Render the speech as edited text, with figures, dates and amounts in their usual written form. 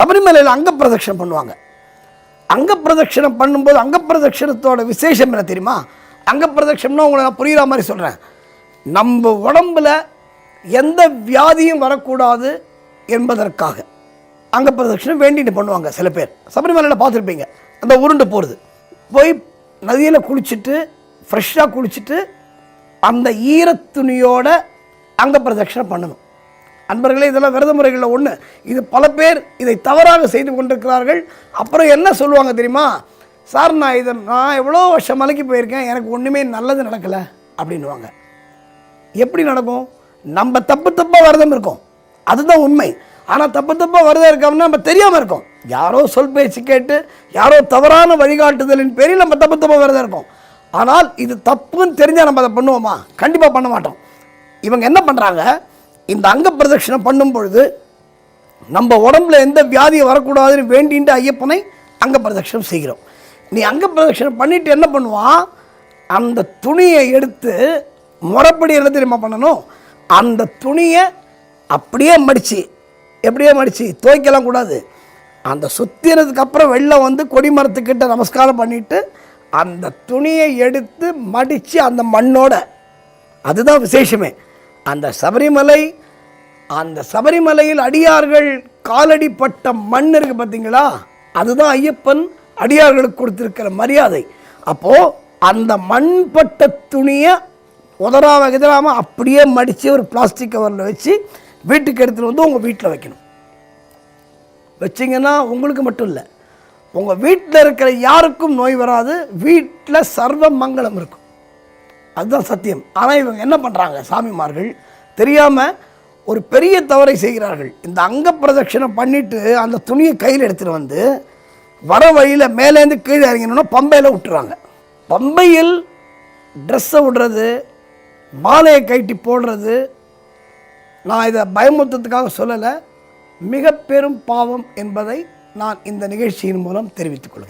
சபரிமலையில் அங்க பிரதட்சணம் பண்ணுவாங்க. அங்க பிரதட்சணம் பண்ணும்போது அங்க பிரதட்சணத்தோட விசேஷம் என்ன தெரியுமா? அங்க பிரதட்சணம்னா உங்களை நான் புரிகிற மாதிரி சொல்கிறேன். நம்ம உடம்புல எந்த வியாதியும் வரக்கூடாது என்பதற்காக அங்க பிரதட்சணம் வேண்டிட்டு பண்ணுவாங்க. சில பேர் சபரிமலையில் பார்த்துருப்பீங்க, அந்த உருண்டு போகிறது. போய் நதியில் குளிச்சுட்டு ஃப்ரெஷ்ஷாக குளிச்சுட்டு அந்த ஈரத்துணியோட அங்க பிரதட்சணம் பண்ணணும். அன்பர்களே, இதெல்லாம் விரத முறைகளில் ஒன்று. இது பல பேர் இதை தவறாக செய்து கொண்டிருக்கிறார்கள். அப்புறம் என்ன சொல்லுவாங்க தெரியுமா? சார், நான் எவ்வளோ வருஷம் மலைக்கு போயிருக்கேன், எனக்கு ஒன்றுமே நல்லது நடக்கலை அப்படின்வாங்க. எப்படி நடக்கும்? நம்ம தப்பாக விரதம் இருக்கோம், அதுதான் உண்மை. ஆனால் தப்பாக விரதம் இருக்கோம்னா நம்ம தெரியாமல் இருக்கோம். யாரோ சொல் பேச்சு கேட்டு யாரோ தவறான வழிகாட்டுதலின் பேரில் நம்ம தப்பாக விரதம் இருக்கோம். ஆனால் இது தப்புன்னு தெரிஞ்சால் நம்ம அதை பண்ணுவோமா? கண்டிப்பாக பண்ண மாட்டோம். இவங்க என்ன பண்ணுறாங்க, இந்த அங்க பிரதட்சணம் பண்ணும் பொழுது நம்ம உடம்புல எந்த வியாதியும் வரக்கூடாதுன்னு வேண்டிட்டு ஐயப்பனை அங்க பிரதட்சணம் செய்கிறோம். நீ அங்க பிரதட்சணம் பண்ணிட்டு என்ன பண்ணுவான், அந்த துணியை எடுத்து முறைப்படி என்ன தெரியுமா பண்ணணும், அந்த துணியை அப்படியே மடித்து, எப்படியே மடித்து துவைக்கலாம் கூடாது. அந்த சுத்தினதுக்கு அப்புறம் வெள்ளம் வந்து கொடிமரத்துக்கிட்ட நமஸ்காரம் பண்ணிவிட்டு அந்த துணியை எடுத்து மடித்து அந்த மண்ணோட, அதுதான் விசேஷமே. அந்த சபரிமலையில் அடியார்கள் காலடிப்பட்ட மண் இருக்கு பார்த்தீங்களா, அதுதான் ஐயப்பன் அடியார்களுக்கு கொடுத்திருக்கிற மரியாதை. அப்போது அந்த மண்பட்ட துணியை உதறாம அப்படியே மடித்து ஒரு பிளாஸ்டிக் கவரில் வச்சு வீட்டுக்கு எடுத்துகிட்டு வந்து உங்கள் வீட்டில் வைக்கணும். வச்சிங்கன்னா உங்களுக்கு மட்டும் இல்லை, உங்கள் வீட்டில் இருக்கிற யாருக்கும் நோய் வராது, வீட்டில் சர்வ மங்களம் இருக்கும். அதுதான் சத்தியம். ஆனால் இவங்க என்ன பண்ணுறாங்க, சாமிமார்கள் தெரியாமல் ஒரு பெரிய தவறை செய்கிறார்கள். இந்த அங்க பிரதட்சணம் பண்ணிவிட்டு அந்த துணியை கையில் எடுத்துகிட்டு வந்து வர வழியில் மேலேருந்து கீழே இறங்கினோன்னா பம்பையில் விட்டுறாங்க. பம்பையில் ட்ரெஸ்ஸை விடுறது, மாலையை கைட்டி போடுறது, நான் இதை பயமுறுத்தத்துக்காக சொல்லலை, மிக பெரும் பாவம் என்பதை நான் இந்த நிகழ்ச்சியின் மூலம் தெரிவித்துக் கொள்கிறேன்.